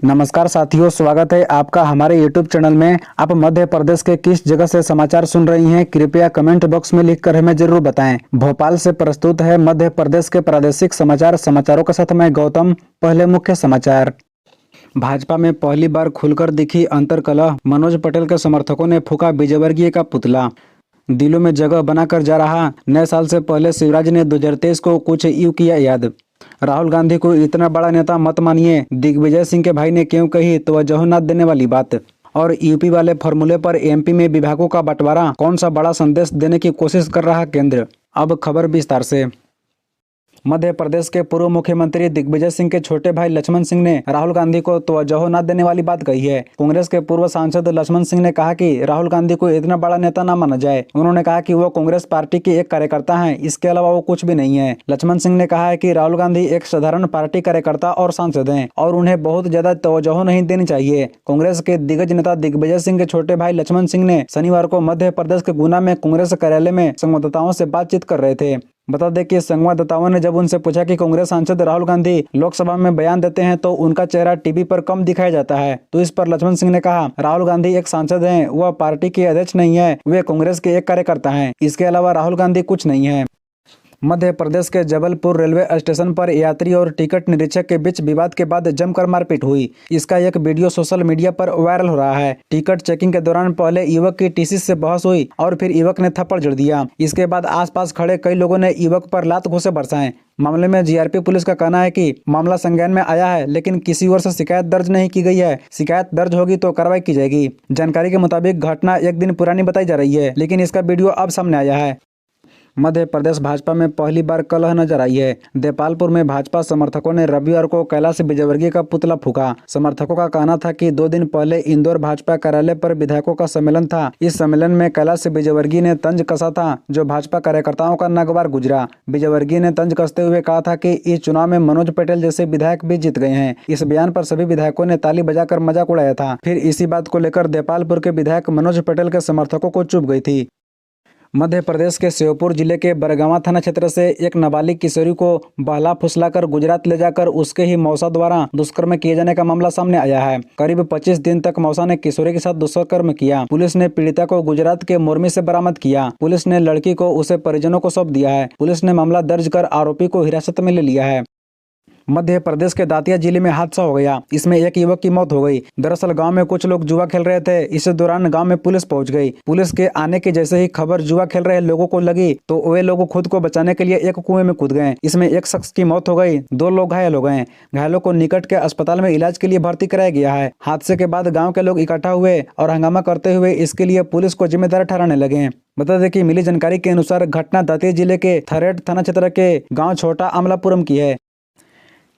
नमस्कार साथियों, स्वागत है आपका हमारे YouTube चैनल में। आप मध्य प्रदेश के किस जगह से समाचार सुन रही हैं, कृपया कमेंट बॉक्स में लिखकर हमें जरूर बताएं। भोपाल से प्रस्तुत है मध्य प्रदेश के प्रादेशिक समाचारों के साथ मैं गौतम। पहले मुख्य समाचार। भाजपा में पहली बार खुलकर दिखी अंतर्कलह, मनोज पटेल के समर्थकों ने फूंका विजयवर्गीय का पुतला। दिलों में जगह बनाकर जा रहा, नए साल से पहले शिवराज ने 2023 को कुछ यूं किया याद। राहुल गांधी को इतना बड़ा नेता मत मानिए, दिग्विजय सिंह के भाई ने क्यों कही तवज्जो न देने वाली बात। और यूपी वाले फॉर्मूले पर एमपी में विभागों का बंटवारा, कौन सा बड़ा संदेश देने की कोशिश कर रहा केंद्र। अब खबर विस्तार से। मध्य प्रदेश के पूर्व मुख्यमंत्री दिग्विजय सिंह के छोटे भाई लक्ष्मण सिंह ने राहुल गांधी को तवज्जो न देने वाली बात कही है। कांग्रेस के पूर्व सांसद लक्ष्मण सिंह ने कहा कि राहुल गांधी को इतना बड़ा नेता न माना जाए। उन्होंने कहा कि वो कांग्रेस पार्टी के एक कार्यकर्ता हैं, इसके अलावा वो कुछ भी नहीं है। लक्ष्मण सिंह ने कहा है कि राहुल गांधी एक साधारण पार्टी कार्यकर्ता और सांसद हैं और उन्हें बहुत ज्यादा तवज्जो नहीं देनी चाहिए। कांग्रेस के दिग्गज नेता दिग्विजय सिंह के छोटे भाई लक्ष्मण सिंह ने शनिवार को मध्य प्रदेश के गुना में कांग्रेस कार्यालय में संवाददाताओं से बातचीत कर रहे थे। बता दें कि संवाददाताओं ने जब उनसे पूछा कि कांग्रेस सांसद राहुल गांधी लोकसभा में बयान देते हैं तो उनका चेहरा टीवी पर कम दिखाया जाता है, तो इस पर लक्ष्मण सिंह ने कहा, राहुल गांधी एक सांसद हैं, वह पार्टी के अध्यक्ष नहीं है, वे कांग्रेस के एक कार्यकर्ता हैं। इसके अलावा राहुल गांधी कुछ नहीं है। मध्य प्रदेश के जबलपुर रेलवे स्टेशन पर यात्री और टिकट निरीक्षक के बीच विवाद के बाद जमकर मारपीट हुई। इसका एक वीडियो सोशल मीडिया पर वायरल हो रहा है। टिकट चेकिंग के दौरान पहले युवक की टीसी से बहस हुई और फिर युवक ने थप्पड़ जड़ दिया। इसके बाद आसपास खड़े कई लोगों ने युवक पर लात घूंसे बरसाए। मामले में जीआरपी पुलिस का कहना है कि मामला संज्ञान में आया है, लेकिन किसी ओर से शिकायत दर्ज नहीं की गई है। शिकायत दर्ज होगी तो कार्रवाई की जाएगी। जानकारी के मुताबिक घटना एक दिन पुरानी बताई जा रही है, लेकिन इसका वीडियो अब सामने आया है। मध्य प्रदेश भाजपा में पहली बार कलह नजर आई है। देपालपुर में भाजपा समर्थकों ने रविवार को कैलाश विजयवर्गीय का पुतला फूंका। समर्थकों का कहना था कि 2 दिन पहले इंदौर भाजपा कार्यालय पर विधायकों का सम्मेलन था। इस सम्मेलन में कैलाश विजयवर्गीय ने तंज कसा था, जो भाजपा कार्यकर्ताओं का नागवार गुजरा। विजयवर्गीय ने तंज कसते हुए कहा था कि इस चुनाव में मनोज पटेल जैसे विधायक भी जीत गए हैं। इस बयान पर सभी विधायकों ने ताली बजाकर मजाक उड़ाया था। फिर इसी बात को लेकर देपालपुर के विधायक मनोज पटेल के समर्थकों को चुभ गई थी। मध्य प्रदेश के श्योपुर जिले के बरगावा थाना क्षेत्र से एक नाबालिग किशोरी को बहला फुसलाकर गुजरात ले जाकर उसके ही मौसा द्वारा दुष्कर्म किए जाने का मामला सामने आया है। करीब 25 दिन तक मौसा ने किशोरी के साथ दुष्कर्म किया। पुलिस ने पीड़िता को गुजरात के मोरमी से बरामद किया। पुलिस ने लड़की को उसे परिजनों को सौंप दिया है। पुलिस ने मामला दर्ज कर आरोपी को हिरासत में ले लिया है। मध्य प्रदेश के दातिया जिले में हादसा हो गया। इसमें एक युवक की मौत हो गई। दरअसल गांव में कुछ लोग जुआ खेल रहे थे। इस दौरान गांव में पुलिस पहुंच गई। पुलिस के आने के जैसे ही खबर जुआ खेल रहे लोगों को लगी तो वे लोग खुद को बचाने के लिए एक कुएं में कूद गए। इसमें एक शख्स की मौत हो गई, 2 लोग घायल हो गए। घायलों को निकट के अस्पताल में इलाज के लिए भर्ती कराया गया है। हादसे के बाद गाँव के लोग इकट्ठा हुए और हंगामा करते हुए इसके लिए पुलिस को जिम्मेदार ठहराने लगे। बता दें कि मिली जानकारी के अनुसार घटना दातिया जिले के थरेट थाना क्षेत्र के गाँव छोटा अमलापुरम की है।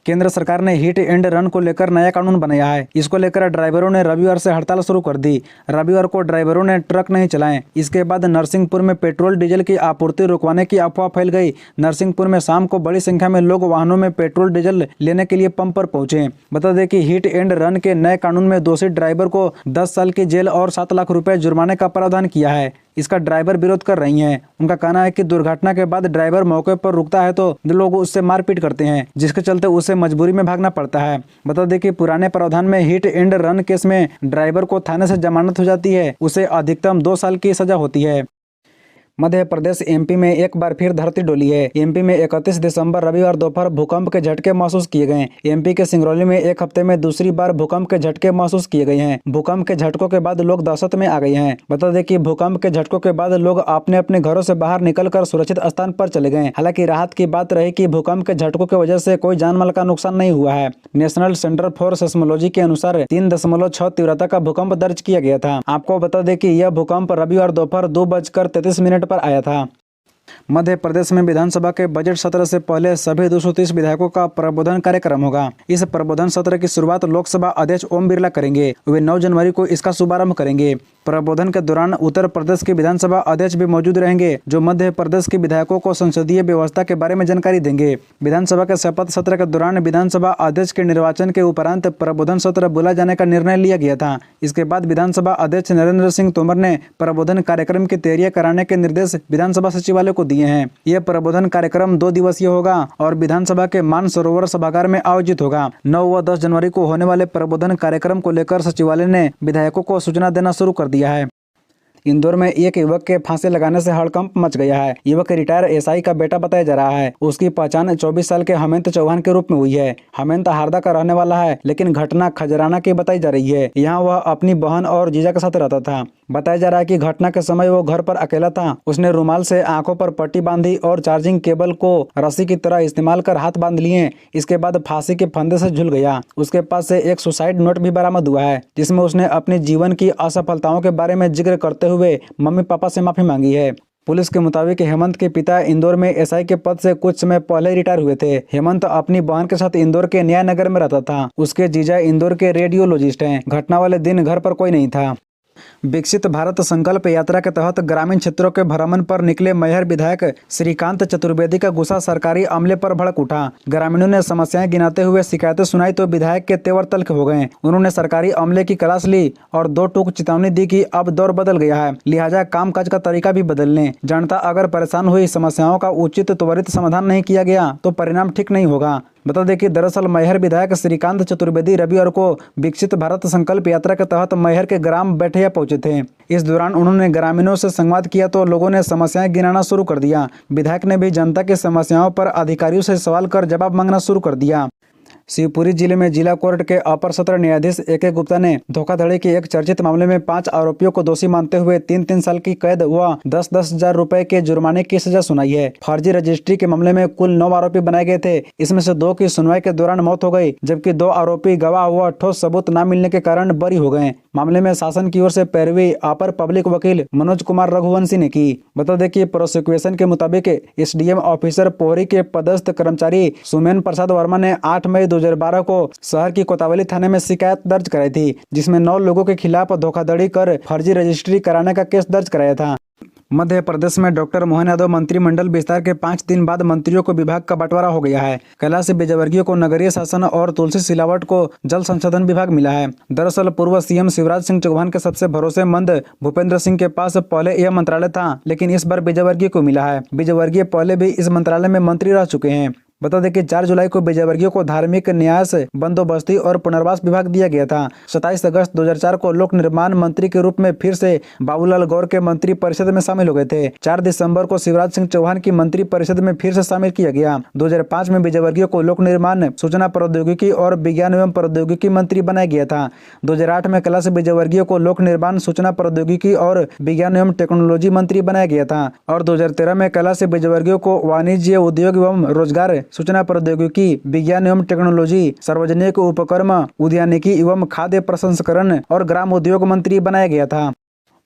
केंद्र सरकार ने हिट एंड रन को लेकर नया कानून बनाया है। इसको लेकर ड्राइवरों ने रविवार से हड़ताल शुरू कर दी। रविवार को ड्राइवरों ने ट्रक नहीं चलाए। इसके बाद नरसिंहपुर में पेट्रोल डीजल की आपूर्ति रुकवाने की अफवाह फैल गई। नरसिंहपुर में शाम को बड़ी संख्या में लोग वाहनों में पेट्रोल डीजल लेने के लिए पंप पर पहुंचे। बता दें कि हिट एंड रन के नए कानून में दोषी ड्राइवर को 10 साल की जेल और 7 लाख रुपए जुर्माने का प्रावधान किया है। इसका ड्राइवर विरोध कर रही हैं। उनका कहना है कि दुर्घटना के बाद ड्राइवर मौके पर रुकता है तो लोग उससे मारपीट करते हैं, जिसके चलते उसे मजबूरी में भागना पड़ता है। बता दें कि पुराने प्रावधान में हिट एंड रन केस में ड्राइवर को थाने से जमानत हो जाती है, उसे अधिकतम 2 साल की सजा होती है। मध्य प्रदेश एमपी में एक बार फिर धरती डोली है। एमपी में 31 दिसंबर रविवार दोपहर भूकंप के झटके महसूस किए गए। एमपी के सिंगरौली में एक हफ्ते में दूसरी बार भूकंप के झटके महसूस किए गए हैं। भूकंप के झटकों के बाद लोग दहशत में आ गए हैं। बता दें कि भूकंप के झटकों के बाद लोग अपने अपने घरों से बाहर निकलकर सुरक्षित स्थान पर चले गए। हालांकि राहत की बात रही कि भूकंप के झटकों की वजह से कोई जानमाल का नुकसान नहीं हुआ है। नेशनल सेंटर फॉर सेस्मोलॉजी के अनुसार 3.6 तीव्रता का भूकंप दर्ज किया गया था। आपको बता दें कि यह भूकंप रविवार दोपहर 2:33 पर आया था। मध्य प्रदेश में विधानसभा के बजट सत्र से पहले सभी 230 विधायकों का प्रबोधन कार्यक्रम होगा। इस प्रबोधन सत्र की शुरुआत लोकसभा अध्यक्ष ओम बिरला करेंगे। वे 9 जनवरी को इसका शुभारंभ करेंगे। प्रबोधन के दौरान उत्तर प्रदेश के विधानसभा अध्यक्ष भी मौजूद रहेंगे, जो मध्य प्रदेश के विधायकों को संसदीय व्यवस्था के बारे में जानकारी देंगे। विधानसभा के शपथ सत्र के दौरान विधानसभा अध्यक्ष के निर्वाचन के उपरांत प्रबोधन सत्र बुलाए जाने का निर्णय लिया गया था। इसके बाद विधानसभा अध्यक्ष नरेंद्र सिंह तोमर ने प्रबोधन कार्यक्रम की तैयारियां कराने के निर्देश विधानसभा सचिवालय को दिए हैं। ये प्रबोधन कार्यक्रम 2 दिवसीय होगा और विधानसभा के मानसरोवर सभागार में आयोजित होगा। 9 व 10 जनवरी को होने वाले प्रबोधन कार्यक्रम को लेकर सचिवालय ने विधायकों को सूचना देना शुरू कर दिया है। इंदौर में एक युवक के फांसी लगाने से हड़कंप मच गया है। युवक रिटायर एसआई का बेटा बताया जा रहा है। उसकी पहचान 24 साल के हेमंत चौहान के रूप में हुई है। हेमंत हारदा का रहने वाला है, लेकिन घटना खजराना की बताई जा रही है। यहाँ वह अपनी बहन और जीजा के साथ रहता था। बताया जा रहा है कि घटना के समय वो घर पर अकेला था। उसने रुमाल से आंखों पर पट्टी बांधी और चार्जिंग केबल को रस्सी की तरह इस्तेमाल कर हाथ बांध लिए। इसके बाद फांसी के फंदे से झूल गया। उसके पास से एक सुसाइड नोट भी बरामद हुआ है, जिसमें उसने अपने जीवन की असफलताओं के बारे में जिक्र करते हुए मम्मी पापा से माफी मांगी है। पुलिस के मुताबिक हेमंत के पिता इंदौर में एसआई के पद से कुछ समय पहले रिटायर हुए थे। हेमंत अपनी बहन के साथ इंदौर के न्याय नगर में रहता था। उसके जीजा इंदौर के रेडियोलॉजिस्ट हैं। घटना वाले दिन घर पर कोई नहीं था। विकसित भारत संकल्प यात्रा के तहत ग्रामीण क्षेत्रों के भ्रमण पर निकले मैहर विधायक श्रीकांत चतुर्वेदी का गुस्सा सरकारी अमले पर भड़क उठा। ग्रामीणों ने समस्याएं गिनाते हुए शिकायतें सुनाई तो विधायक के तेवर तल्ख हो गए। उन्होंने सरकारी अमले की क्लास ली और 2 टूक चेतावनी दी कि अब दौर बदल गया है, लिहाजा कामकाज का तरीका भी बदल लें। जनता अगर परेशान हुई, समस्याओं का उचित त्वरित समाधान नहीं किया गया तो परिणाम ठीक नहीं होगा। बता दें कि दरअसल मैहर विधायक श्रीकांत चतुर्वेदी रविवार को विकसित भारत संकल्प यात्रा के तहत मैहर के ग्राम बैठिया पहुंचे थे। इस दौरान उन्होंने ग्रामीणों से संवाद किया तो लोगों ने समस्याएं गिनाना शुरू कर दिया। विधायक ने भी जनता की समस्याओं पर अधिकारियों से सवाल कर जवाब मांगना शुरू कर दिया। शिवपुरी जिले में जिला कोर्ट के अपर सत्र न्यायाधीश AK गुप्ता ने धोखाधड़ी के एक चर्चित मामले में 5 आरोपियों को दोषी मानते हुए 3-3 साल की कैद व 10-10 हजार रुपए के जुर्माने की सजा सुनाई है। फर्जी रजिस्ट्री के मामले में कुल 9 आरोपी बनाए गए थे। इसमें से 2 की सुनवाई के दौरान मौत हो गई, जबकि 2 आरोपी गवाह व ठोस सबूत न मिलने के कारण बरी हो गए। मामले में शासन की ओर से पैरवी अपर पब्लिक वकील मनोज कुमार रघुवंशी ने की। बता दें कि प्रोसिक्यूशन के मुताबिक SDM ऑफिसर पोहरी के पदस्थ कर्मचारी सुमेन प्रसाद वर्मा ने 8 मई 2012 को शहर की कोतवाली थाने में शिकायत दर्ज कराई थी, जिसमें 9 लोगों के खिलाफ धोखाधड़ी कर फर्जी रजिस्ट्री कराने का केस दर्ज कराया था। मध्य प्रदेश में डॉक्टर मोहन यादव मंत्रिमंडल विस्तार के 5 दिन बाद मंत्रियों को विभाग का बंटवारा हो गया है। कैलाश विजयवर्गीय को नगरीय शासन और तुलसी सिलावट को जल संसाधन विभाग मिला है। दरअसल पूर्व CM शिवराज सिंह चौहान के सबसे भरोसेमंद भूपेंद्र सिंह के पास पहले यह मंत्रालय था, लेकिन इस बार विजयवर्गीय को मिला है। विजयवर्गीय पहले भी इस मंत्रालय में मंत्री रह चुके हैं। बता दें कि 4 जुलाई को विजयवर्गीय को धार्मिक न्यास, बंदोबस्ती और पुनर्वास विभाग दिया गया था। 27 अगस्त 2004 को लोक निर्माण मंत्री के रूप में फिर से बाबूलाल गौर के मंत्री परिषद में शामिल हो गए थे। 4 दिसंबर को शिवराज सिंह चौहान की मंत्री परिषद में फिर से शामिल किया गया। 2005 में विजयवर्गीय को लोक निर्माण, सूचना प्रौद्योगिकी और विज्ञान एवं प्रौद्योगिकी मंत्री बनाया गया था। 2008 में कैलाश विजयवर्गीय को लोक निर्माण, सूचना प्रौद्योगिकी और विज्ञान एवं टेक्नोलॉजी मंत्री बनाया गया था और 2013 में कैलाश विजयवर्गीय को वाणिज्य, उद्योग एवं रोजगार, सूचना प्रौद्योगिकी, विज्ञान एवं टेक्नोलॉजी, सार्वजनिक उपक्रम, उद्यानिकी एवं खाद्य प्रसंस्करण और ग्राम उद्योग मंत्री बनाया गया था।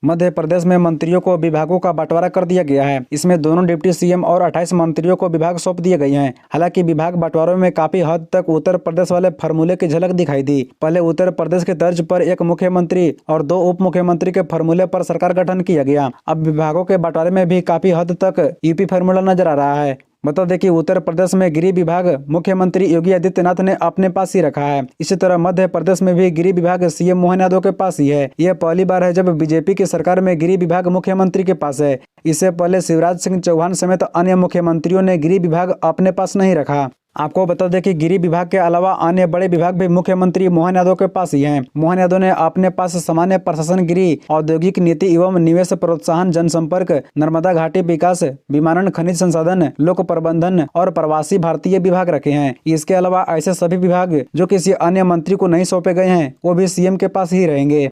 मध्य प्रदेश में मंत्रियों को विभागों का बंटवारा कर दिया गया है। इसमें दोनों डिप्टी CM और 28 मंत्रियों को विभाग सौंप दिए गए हैं। हालांकि विभाग बंटवारों में काफी हद तक उत्तर प्रदेश वाले फार्मूले की झलक दिखाई दी। पहले उत्तर प्रदेश के तर्ज पर एक मुख्यमंत्री और 2 उप मुख्यमंत्री के फार्मूले पर सरकार गठन किया गया। अब विभागों के बंटवारे में भी काफी हद तक यूपी फार्मूला नजर आ रहा है। बता दें कि उत्तर प्रदेश में गृह विभाग मुख्यमंत्री योगी आदित्यनाथ ने अपने पास ही रखा है। इसी तरह मध्य प्रदेश में भी गृह विभाग CM मोहन यादव के पास ही है। यह पहली बार है जब बीजेपी की सरकार में गृह विभाग मुख्यमंत्री के पास है। इससे पहले शिवराज सिंह चौहान समेत अन्य मुख्यमंत्रियों ने गृह विभाग अपने पास नहीं रखा। आपको बता दें कि गृह विभाग के अलावा अन्य बड़े विभाग भी मुख्यमंत्री मोहन यादव के पास ही हैं। मोहन यादव ने अपने पास सामान्य प्रशासन, गृह, औद्योगिक नीति एवं निवेश प्रोत्साहन, जनसंपर्क, नर्मदा घाटी विकास, विमानन, खनिज संसाधन, लोक प्रबंधन और प्रवासी भारतीय विभाग रखे हैं। इसके अलावा ऐसे सभी विभाग जो किसी अन्य मंत्री को नहीं सौंपे गए हैं, वो भी CM के पास ही रहेंगे।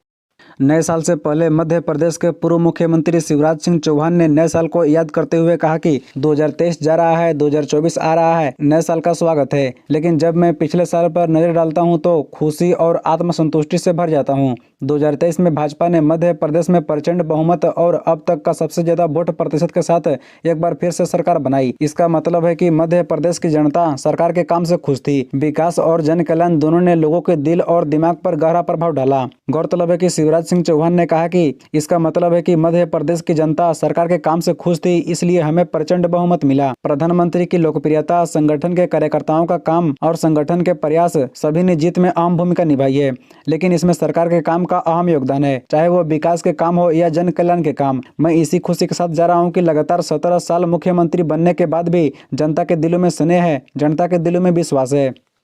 नए साल से पहले मध्य प्रदेश के पूर्व मुख्यमंत्री शिवराज सिंह चौहान ने नए साल को याद करते हुए कहा कि 2023 जा रहा है, 2024 आ रहा है, नए साल का स्वागत है। लेकिन जब मैं पिछले साल पर नजर डालता हूं तो खुशी और आत्मसंतुष्टि से भर जाता हूं। 2023 में भाजपा ने मध्य प्रदेश में प्रचंड बहुमत और अब तक का सबसे ज्यादा वोट प्रतिशत के साथ एक बार फिर से सरकार बनाई। इसका मतलब है कि मध्य प्रदेश की जनता सरकार के काम से खुश थी। विकास और जन कल्याण दोनों ने लोगों के दिल और दिमाग पर गहरा प्रभाव डाला। गौरतलब है कि शिवराज सिंह चौहान ने कहा कि इसका मतलब है कि मध्य प्रदेश की जनता सरकार के काम से खुश थी, इसलिए हमें प्रचंड बहुमत मिला। प्रधानमंत्री की लोकप्रियता, संगठन के कार्यकर्ताओं का काम और संगठन के प्रयास सभी ने जीत में अहम भूमिका निभाई है, लेकिन इसमें सरकार के काम का अहम योगदान है, चाहे वो विकास के काम हो या जन कल्याण के काम। मैं इसी खुशी के साथ जा रहा हूँ कि लगातार 17 साल मुख्यमंत्री बनने के बाद भी जनता के दिलों में स्नेह है, जनता के दिलों में विश्वास है।